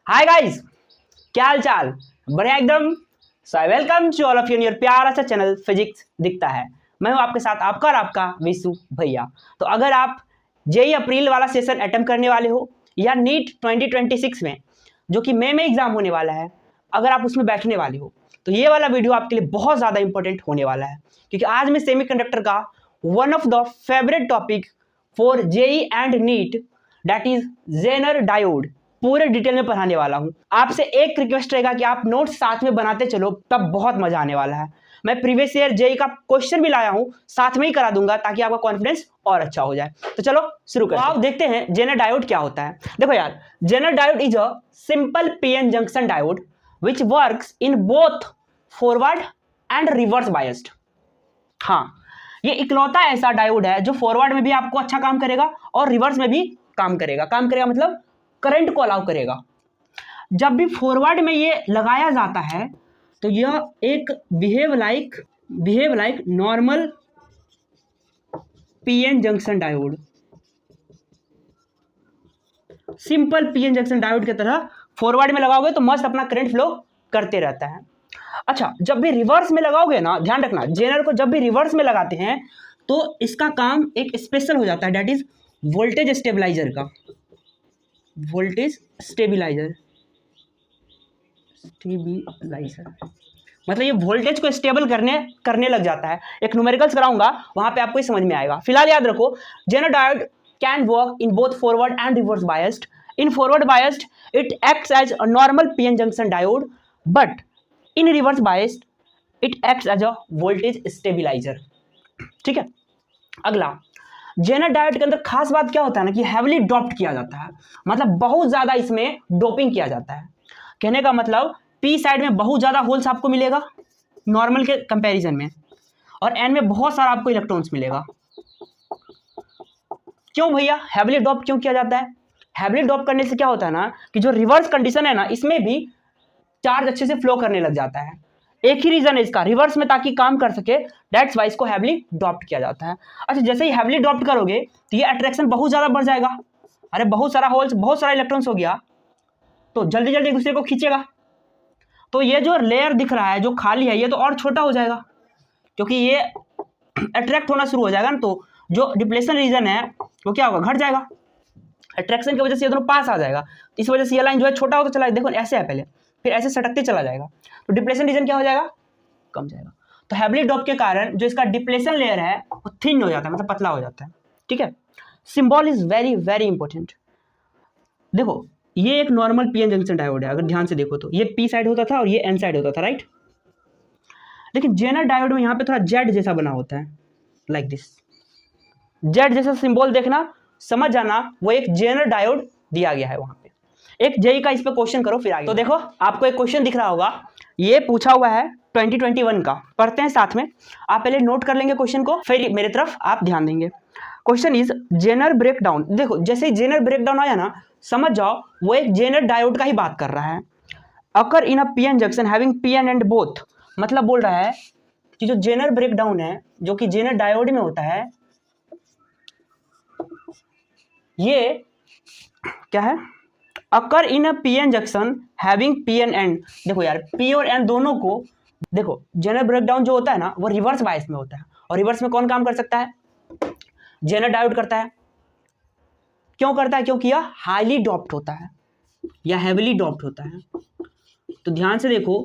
Hi guys, क्या हाल चाल? बढ़िया एकदम। So I welcome to all of you in your प्यारा सा चैनल फिजिक्स दिखता है। मैं हूं आपके साथ आपका और आपका विशु भैया। तो अगर आप जेई अप्रैल वाला सेशन अटेम्प्ट करने वाले हो या नीट 2026 में जो कि मई में एग्जाम होने वाला है, अगर आप उसमें बैठने वाले हो तो ये वाला वीडियो आपके लिए बहुत ज़्यादा इंपॉर्टेंट होने वाला है, क्योंकि आज मैं सेमीकंडक्टर का one of the favourite topic for JEE and NEET that is Zener diode पूरे डिटेल में पढ़ाने वाला हूं। आपसे एक रिक्वेस्ट रहेगा कि आप नोट्स साथ में बनाते चलो, तब बहुत मजा आने वाला है। मैं प्रीवियस ईयर जेई का क्वेश्चन भी लाया हूं, साथ में ही करा दूंगा ताकि आपका कॉन्फिडेंस और अच्छा हो जाए। तो चलो शुरू करते हैं। आप देखते हैं जेनर डायोड क्या होता है। देखो यार, Zener diode is a simple PN junction diode which works in both forward and reverse biased. हाँ, ये इकलौता ऐसा डायोड है जो फॉरवर्ड में भी आपको अच्छा काम करेगा और रिवर्स में भी काम करेगा मतलब करंट को अलाउ करेगा। जब भी फॉरवर्ड में ये लगाया जाता है तो यह एक behave like normal PN junction diode, simple PN junction diode की तरह फॉरवर्ड में लगाओगे तो मस्त अपना करंट फ्लो करते रहता है। अच्छा, जब भी रिवर्स में लगाओगे ना, ध्यान रखना, जेनर को जब भी रिवर्स में लगाते हैं तो इसका काम एक स्पेशल हो जाता है, दैट इज वोल्टेज स्टेबलाइजर का। वोल्टेज स्टेबलाइजर मतलब ये वोल्टेज को स्टेबल करने लग जाता है। एक न्यूमेरिकल्स कराऊंगा, वहां पे आपको समझ में आएगा। फिलहाल याद रखो, Zener diode can work in both forward and reverse biased. In forward biased it acts as a normal PN junction diode, but in reverse biased it acts as a voltage stabiliser. ठीक है, अगला, Jenner diode के अंदर खास बात क्या होता है ना कि हेवली डोप्ड किया जाता है, मतलब बहुत ज्यादा इसमें डोपिंग किया जाता है। कहने का मतलब पी साइड में बहुत ज्यादा होल्स आपको मिलेगा नॉर्मल के कंपैरिजन में, और एन में बहुत सारा आपको इलेक्ट्रॉन्स मिलेगा। क्यों भैया हेवली डोप क्यों किया जाता है? हेवली डोप करने से क्या होता है ना कि जो रिवर्स कंडीशन है ना, इसमें भी चार्ज अच्छे से फ्लो करने लग जाता है। एक ही रीजन है इसका, रिवर्स में ताकि काम कर सके, दैट्स वाई इसको हेवली डॉप्ट किया जाता है। अच्छा, जैसे ही हेवली डॉप्ट करोगे तो ये अट्रैक्शन बहुत ज्यादा बढ़ जाएगा। अरे बहुत सारा होल्स, बहुत सारा इलेक्ट्रॉन्स हो गया तो जल्दी जल्दी एक दूसरे को खींचेगा, तो ये जो लेयर दिख रहा है जो खाली है ये तो और छोटा हो जाएगा, क्योंकि ये अट्रैक्ट होना शुरू हो जाएगा ना, तो जो डिप्लेशन रीजन है वो क्या होगा, घट जाएगा। अट्रैक्शन की वजह से ये दोनों पास आ जाएगा, इस वजह से ये लाइन जो है छोटा होता चला जाएगा। देखो ऐसे है पहले, फिर ऐसे सटकते चला जाएगा, तो डिप्लेशन रीजन क्या हो जाएगा, कम जाएगा। तो हेवली डॉप के कारण जो इसका डिप्लेशन लेयर है वो थिन हो जाता है, मतलब पतला हो जाता है। ठीक है, symbol is very very important. देखो ये एक नॉर्मल पीएन जंक्शन डायोड है, अगर ध्यान से देखो तो ये पी साइड होता था और ये एन साइड होता था, राइट। लेकिन जेनर डायोड में यहाँ पे थोड़ा जेड जैसा बना होता है, लाइक दिस। जेड जैसा सिंबल देखना, समझ जाना वो एक जेनर डायोड दिया गया है वहां पे। एक जेई का इस पे क्वेश्चन करो फिर आगे। तो देखो आपको एक क्वेश्चन दिख रहा होगा, ये पूछा हुआ है 2021 का, पढ़ते हैं साथ में। आप पहले नोट कर लेंगे क्वेश्चन को, फिर मेरे तरफ आप ध्यान देंगे। Question is Zener breakdown. देखो जैसे ही जेनर ब्रेकडाउन आया ना, समझ जाओ वो एक जेनर डायोड का ही बात कर रहा है। Occur in a PN junction having PN end both, मतलब बोल रहा है कि जो जेनर ब्रेकडाउन है जो कि जेनर डायोड में होता है, ये क्या है, occur in a PN junction having PN end. देखो यार, पी और एन दोनों को, देखो जेनर ब्रेकडाउन जो होता है ना वो रिवर्स बायस में होता है, और रिवर्स में कौन काम कर सकता है, जेनर डायोड करता है। क्यों करता है? क्योंकि यह हाईली डॉप्ड होता है या हेवली डॉप्ड होता है। तो ध्यान से देखो,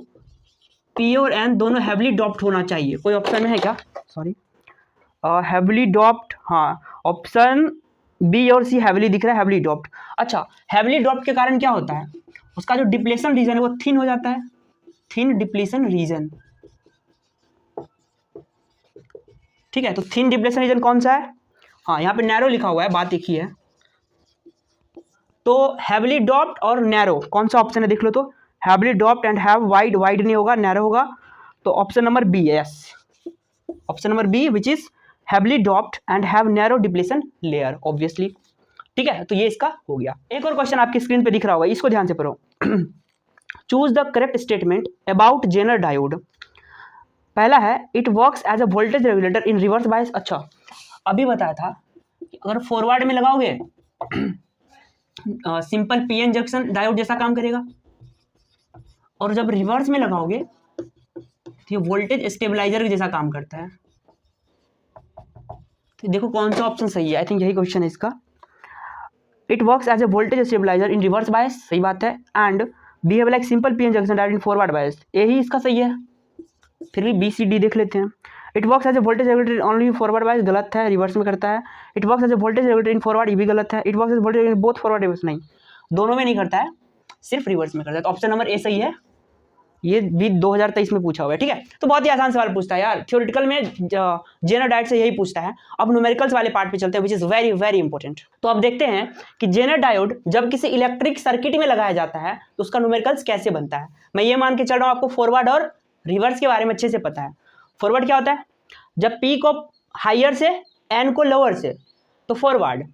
पी और एन दोनों हेवली डॉप्ड होना चाहिए। कोई ऑप्शन में है क्या, सॉरी, हेवली डॉप्ड, हाँ ऑप्शन बी और सी हेवली दिख रहा है, हेवली डॉप्ड। अच्छा, हेवली डॉप्ड के कारण क्या होता है, उसका जो डिप्लेशन रीजन है वो थिन हो जाता है, थिन डिप्लेशन रीजन। ठीक है, तो थिन डिप्लेशन रीजन कौन सा है, हाँ यहाँ पे नैरो लिखा हुआ है, बात एक ही है। तो हेवली डॉप्ड और नैरो कौन सा ऑप्शन है देख लो तो, heavily doped and have wide, wide नहीं होगा, नैरो होगा। तो ऑप्शन नंबर बी है, yes, option number B which is heavily doped and have narrow depletion layer, obviously. ठीक है, तो ये इसका हो गया। एक और क्वेश्चन आपकी स्क्रीन पे दिख रहा होगा, इसको ध्यान से पढ़ो। Choose the correct statement about Zener diode. पहला है it works as a voltage regulator in reverse bias. अच्छा, अभी बताया था कि अगर फॉरवर्ड में लगाओगे सिंपल पीएन जंक्शन डायोड जैसा काम करेगा, और जब रिवर्स में लगाओगे तो ये वोल्टेज स्टेबलाइजर के जैसा काम करता है। तो देखो कौन सा ऑप्शन सही है, आई थिंक यही क्वेश्चन है इसका। It works as a voltage stabiliser in reverse bias, सही बात है, and behave like simple PN junction diode in forward bias, यही इसका सही है। फिर भी बी सी डी देख लेते हैं। It works as a voltage regulator only forward bias, गलत है, रिवर्स में करता है। It works as a voltage regulator in forward, ये भी गलत है। It works as voltage in both forward reverse, नहीं, दोनों में नहीं करता है, सिर्फ रिवर्स में करता है। तो ऑप्शन नंबर ए सही है, ये भी 2023 में पूछा हुआ है, ठीक है। तो बहुत ही आसान सवाल पूछता है यार, थ्योरेटिकल में जेनर डायोड से यही पूछता है। अब न्यूमेरिकल्स वाले पार्ट पे चलते हैं, which is very very important. तो अब देखते हैं कि जेनर डायोड जब किसी इलेक्ट्रिक सर्किट में लगाया जाता है तो उसका न्यूमेरिकल्स कैसे बनता है। मैं ये मान के चल रहा हूँ आपको फॉरवर्ड और रिवर्स के बारे में अच्छे से पता है। फॉरवर्ड क्या होता है, जब पी को हाइयर से एन को लोअर से तो फॉरवर्ड,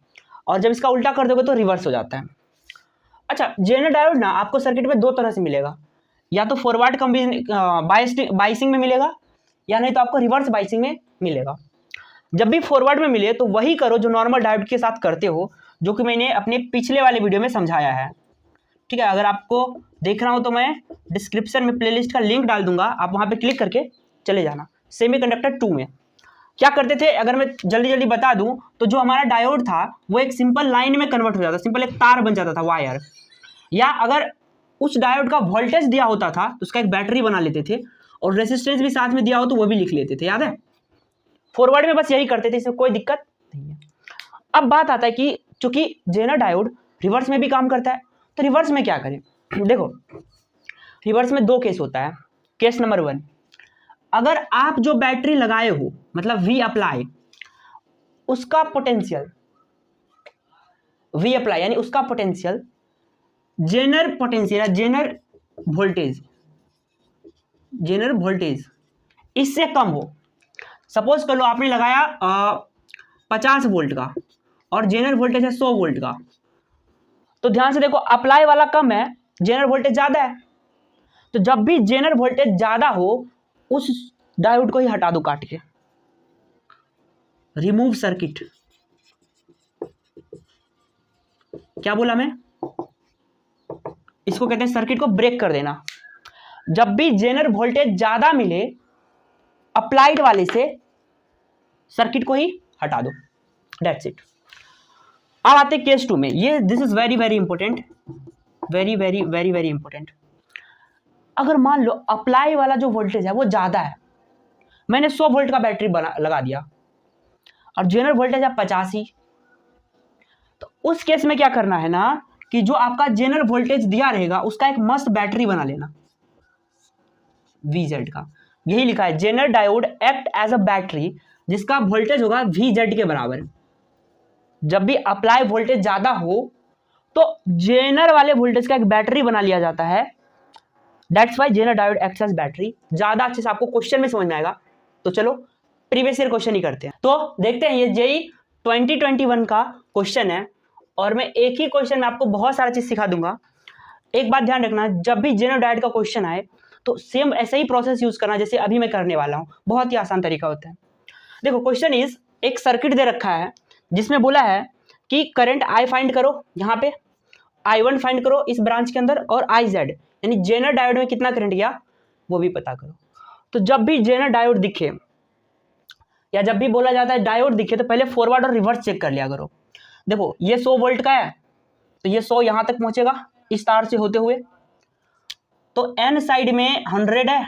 और जब इसका उल्टा कर दोगे तो रिवर्स हो जाता है। अच्छा, जेनर डायोड ना आपको सर्किट में दो तरह से मिलेगा, या तो फॉरवर्ड बाइसिंग में मिलेगा, या नहीं तो आपको रिवर्स बाइसिंग में मिलेगा। जब भी फॉरवर्ड में मिले तो वही करो जो नॉर्मल डायोड के साथ करते हो, जो कि मैंने अपने पिछले वाले वीडियो में समझाया है, ठीक है। अगर आपको देखना हो तो मैं डिस्क्रिप्शन में प्लेलिस्ट का लिंक डाल दूंगा, आप वहाँ पे क्लिक करके चले जाना। सेमीकंडक्टर 2 में क्या करते थे, अगर मैं जल्दी जल्दी बता दूं तो जो हमारा डायोड था वो एक सिंपल लाइन में कन्वर्ट हो जाता, सिंपल एक तार बन जाता था, वायर, या अगर उस डायोड का वोल्टेज दिया होता था तो उसका एक बैटरी बना लेते थे, और रेजिस्टेंस भी साथ में दिया हो तो वो भी लिख लेते थे, याद है। फॉरवर्ड में बस यही करते थे, इसमें कोई दिक्कत नहीं है। अब बात आता है कि चूंकि जेनर डायोड रिवर्स में भी काम करता है, तो रिवर्स में क्या करें। देखो रिवर्स में दो केस होता है। केस नंबर 1, अगर आप जो बैटरी लगाए हो मतलब वी अप्लाई, उसका पोटेंशियल वी अप्लाई यानी उसका पोटेंशियल जेनर पोटेंशियल या जेनर वोल्टेज इससे कम हो। सपोज कर लो आपने लगाया 50 वोल्ट का और जेनर वोल्टेज है 100 वोल्ट का, तो ध्यान से देखो अप्लाई वाला कम है, जेनर वोल्टेज ज्यादा है। तो जब भी जेनर वोल्टेज ज्यादा हो उस डायोड को ही हटा दो काट के, रिमूव सर्किट। क्या बोला मैं, इसको कहते हैं सर्किट को ब्रेक कर देना। जब भी जेनर वोल्टेज ज्यादा मिले अप्लाइड वाले से सर्किट को ही हटा दो, दैट्स इट। अब आते हैं केस 2 में, ये this is very very important, very very very very important. अगर मान लो अप्लाई वाला जो वोल्टेज है वो ज्यादा है, मैंने 100 वोल्ट का बैटरी लगा दिया और जेनर वोल्टेज है 85, तो उस केस में क्या करना है ना कि जो आपका जेनर वोल्टेज दिया रहेगा उसका एक मस्त बैटरी बना लेना, VZ का। यही लिखा है, Zener diode act as a battery जिसका वोल्टेज होगा VZ के बराबर। जब भी अप्लाई वोल्टेज ज्यादा हो तो जेनर वाले वोल्टेज का एक बैटरी बना लिया जाता है, that's why Zener diode acts as battery. ज्यादा अच्छे से आपको क्वेश्चन में समझ में आएगा, तो चलो प्रीवियस ईयर क्वेश्चन ही करते हैं। तो देखते हैं, ये जेई 2021 का क्वेश्चन है और मैं एक ही क्वेश्चन में आपको बहुत सारा चीज सिखा दूंगा। एक बात ध्यान रखना, जब भी जेनर डायोड का क्वेश्चन आए तो सेम ऐसा ही प्रोसेस यूज करना जैसे अभी मैं करने वाला हूं, बहुत ही आसान तरीका होता है। देखो क्वेश्चन इज, एक सर्किट दे रखा है जिसमें बोला है कि करंट I फाइंड करो, यहाँ पे I1 फाइंड करो इस ब्रांच के अंदर, और IZ यानी जेनर डायोड में कितना करंट गया वो भी पता करो। तो जब भी जेनर डायोड दिखे या जब भी बोला जाता है डायोड दिखे तो पहले फॉरवर्ड और रिवर्स चेक कर लिया करो। देखो ये 100 वोल्ट का है तो ये 100 यहां तक पहुंचेगा इस तार से होते हुए, तो N साइड में 100 है,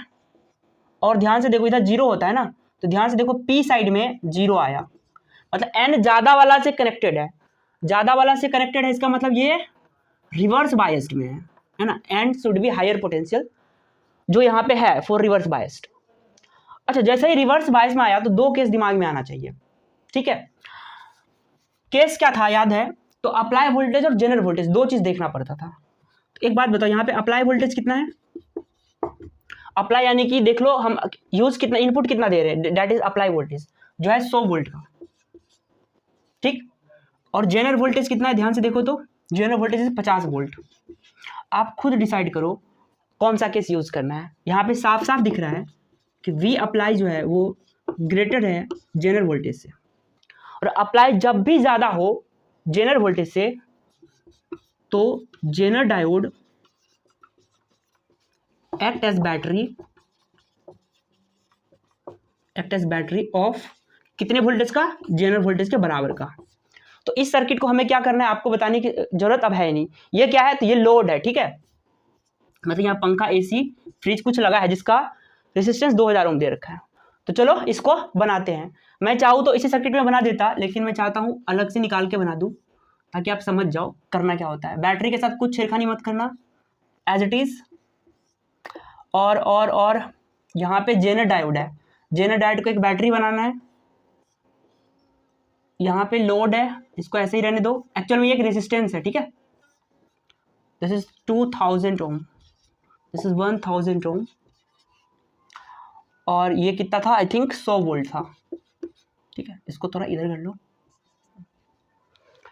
और ध्यान से देखो इधर 0 होता है ना, तो ध्यान से देखो P साइड में 0 आया, मतलब N ज्यादा वाला से कनेक्टेड है, ज्यादा वाला से कनेक्टेड है, इसका मतलब ये रिवर्स बायस्ड में है ना। N should be higher potential, जो यहाँ पे है फॉर रिवर्स बायस्ड। अच्छा, जैसे ही रिवर्स बायस में आया तो दो केस दिमाग में आना चाहिए, ठीक है। केस क्या था याद है, तो अप्लाई वोल्टेज और जेनर वोल्टेज दो चीज देखना पड़ता था। तो एक बात बताओ, यहाँ पे अप्लाई वोल्टेज कितना है, अप्लाई यानी कि देख लो हम यूज कितना, इनपुट कितना दे रहे हैं, दैट इज अप्लाई वोल्टेज जो है 100 वोल्ट का, ठीक। और जेनर वोल्टेज कितना है, ध्यान से देखो तो जेनर वोल्टेज है 50 वोल्ट। आप खुद डिसाइड करो कौन सा केस यूज करना है। यहाँ पे साफ साफ दिख रहा है कि वी अप्लाई जो है वो ग्रेटर है जेनर वोल्टेज से, और अप्लाई जब भी ज्यादा हो जेनर वोल्टेज से तो Zener diode act as battery of कितने वोल्टेज का, जेनर वोल्टेज के बराबर का। तो इस सर्किट को हमें क्या करना है आपको बताने की जरूरत अब है नहीं। ये क्या है, तो ये लोड है, ठीक है, मतलब यहाँ पंखा, एसी, फ्रिज कुछ लगा है जिसका रेजिस्टेंस 2000 ओम दे रखा है। तो चलो इसको बनाते हैं। मैं चाहूँ तो इसी सर्किट में बना देता, लेकिन मैं चाहता हूँ अलग से निकाल के बना दूँ ताकि आप समझ जाओ करना क्या होता है। बैटरी के साथ कुछ छेड़खानी मत करना, एज इट इज। और यहाँ पे जेनर डायोड है, जेनर डायोड को एक बैटरी बनाना है। यहाँ पे लोड है, इसको ऐसे ही रहने दो। एक्चुअल में ये एक रेजिस्टेंस है, ठीक है। This is 2000 ohm, this is 1000 ohm, और ये कितना था, आई थिंक 100 वोल्ट था, ठीक है। इसको थोड़ा इधर कर लो,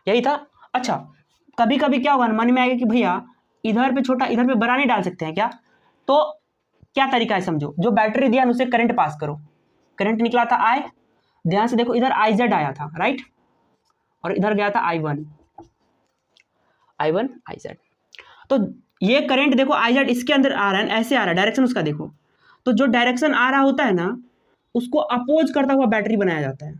यही था। अच्छा, कभी कभी क्या होगा, मन में आएगा कि भैया इधर पे छोटा इधर पे बड़ा नहीं डाल सकते हैं क्या। तो क्या तरीका है समझो, जो बैटरी दिया उसे करंट पास करो, करंट निकला था आई, ध्यान से देखो, इधर आई जेड आया था, राइट, और इधर गया था आई वन आई जेड। तो ये करंट देखो आई जेड इसके अंदर आ रहा है, ऐसे आ रहा है, डायरेक्शन उसका देखो। तो जो डायरेक्शन आ रहा होता है ना, उसको अपोज करता हुआ बैटरी बनाया जाता है,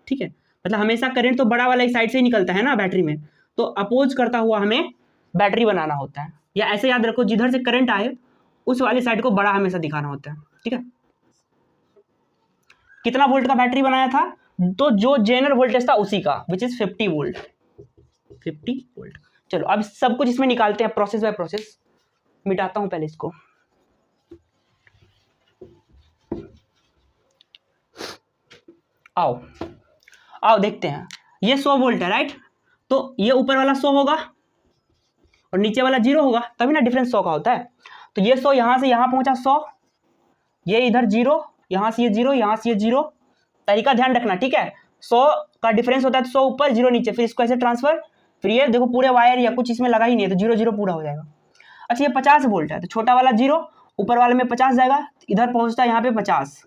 ठीक है। मतलब हमेशा करंट तो बड़ा वाला इस साइड से ही निकलता है ना बैटरी में, तो अपोज करता हुआ हमें बैटरी बनाना होता है। या ऐसे याद रखो, जिधर से करंट आए उस वाली साइड को बड़ा हमेशा दिखाना होता है, ठीक है। कितना वोल्ट का बैटरी बनाया था, तो जो जेनर वोल्टेज था उसी का, विच इज 50 वोल्ट, 50 वोल्ट। चलो अब सब कुछ इसमें निकालते हैं, प्रोसेस बाय प्रोसेस। मिटाता हूं पहले इसको। आओ देखते हैं। ये 100 वोल्ट है, राइट, तो ये ऊपर वाला 100 होगा और नीचे वाला 0 होगा, तभी ना डिफरेंस 100 का होता है। तो ये 100 यहां से यहां पहुंचा 100, ये इधर 0, यहां से ये 0, यहां से ये 0। तरीका ध्यान रखना, ठीक है। 100 का डिफरेंस होता है तो 100 ऊपर 0 नीचे, फिर इसको ऐसे ट्रांसफर, फिर ये देखो पूरे वायर या कुछ इसमें लगा ही नहीं है, तो 0 0 पूरा हो जाएगा। अच्छा, ये 50 वोल्ट है, तो छोटा वाला 0, ऊपर वाले में 50 जाएगा, इधर पहुंचता है यहाँ पे 50।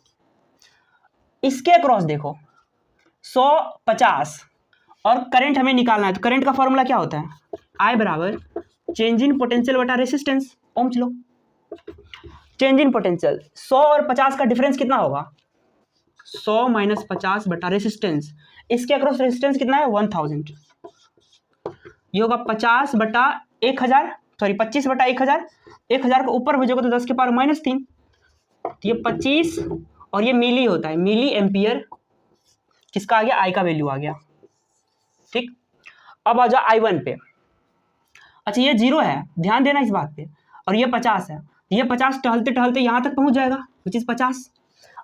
इसके अक्रॉस देखो 100 50, और करंट हमें निकालना है। तो करंट का फॉर्मूला क्या होता है, आई बराबर चेंज इन पोटेंशियल बटा रेसिस्टेंस, ओम्स लो। चेंज इन पोटेंशियल, 100 और 50 का डिफरेंस कितना होगा, 100 माइनस 50 बटा रेसिस्टेंस। इसके अक्रॉस रेसिस्टेंस कितना है, 1000। ये होगा 50 बटा 1000, सॉरी 25 बटा 1000। 1000 को ऊपर भेजोगे तो 10 के पावर -3, तो ये 25, और ये मिली होता है, मिली एम्पियर। किसका आ गया, आई का वैल्यू आ गया, ठीक। अब आ जाओ I1 पे। अच्छा, ये 0 है, ध्यान देना इस बात पे, और ये 50 है, ये 50 टहलते टहलते यहां तक पहुंच जाएगा, विच इज 50।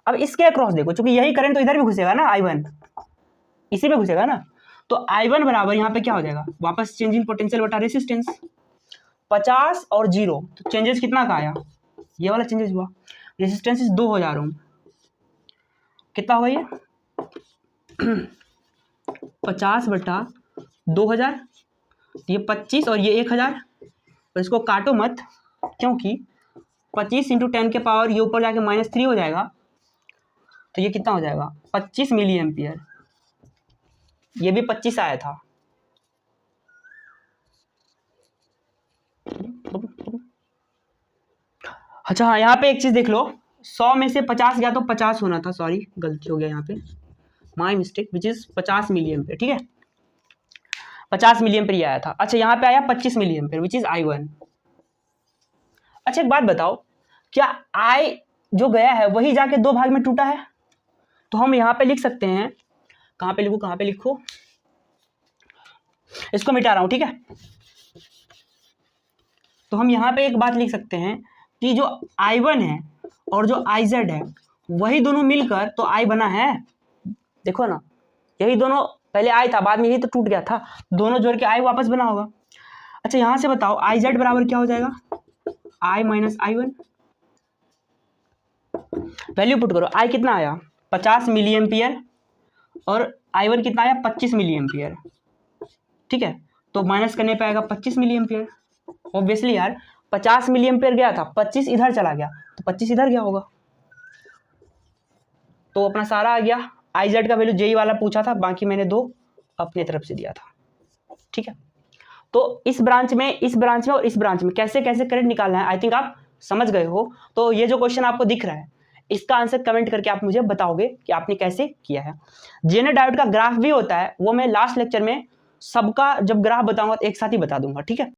अब इसके अक्रॉस देखो, चूंकि यही करंट तो इधर भी घुसेगा ना, I1 इसी में घुसेगा ना, तो I1 बराबर यहाँ पे क्या हो जाएगा, वापस चेंज इन पोटेंशियल बटा रेसिस्टेंस। 50 और 0, तो चेंजेस कितना का आया, ये वाला चेंजेस हुआ। रेसिस्टेंस 2000 ओम, कितना हुआ ये 50 बटा 2000, ये 25 और ये 1000। तो इसको काटो मत, क्योंकि 25 इंटू 10 के पावर ये ऊपर जाके -3 हो जाएगा, तो ये कितना हो जाएगा 25 मिली एम्पियर। ये भी 25 आया था, अच्छा हाँ, यहाँ पे एक चीज देख लो, 100 में से 50 गया तो 50 होना था, सॉरी गलती हो गया यहाँ पे, my mistake, which is 50 milliampere, ठीक है। 50 मिली एम्पियर आया था। अच्छा, यहाँ पे आया 25 milli ampere, which is I1। अच्छा, एक बात बताओ, क्या I जो गया है वही जाके 2 भाग में टूटा है, तो हम यहाँ पे लिख सकते हैं, कहाँ पे लिखो, इसको मिटा रहा हूं, ठीक है। तो हम यहाँ पे एक बात लिख सकते हैं कि जो I1 है और जो IZ है, वही दोनों मिलकर तो I बना है, देखो ना, यही दोनों पहले I था, बाद में यही तो टूट गया था, दोनों जोड़ के I वापस बना होगा। अच्छा, यहां से बताओ IZ बराबर क्या हो जाएगा, I minus I1। Value put करो, I कितना आया 50 मिली एम्पियर और I1 कितना आया 25 मिली एम्पियर, ठीक है। तो माइनस करने पे आएगा 25 मिली एम्पियर। ऑब्वियसली यार 50 मिली एम्पियर गया था, 25 इधर चला गया तो 25 इधर गया होगा, तो अपना सारा आ गया। IZ का वैल्यू जेई वाला पूछा था, बाकी मैंने 2 अपने तरफ से दिया था, ठीक है। तो इस ब्रांच में और इस ब्रांच में कैसे कैसे करंट निकालना है, आई थिंक आप समझ गए हो। तो ये जो क्वेश्चन आपको दिख रहा है इसका आंसर कमेंट करके आप मुझे बताओगे कि आपने कैसे किया है। जेनर डायोड का ग्राफ भी होता है, वो मैं लास्ट लेक्चर में सबका जब ग्राफ बताऊंगा तो एक साथ ही बता दूंगा, ठीक है।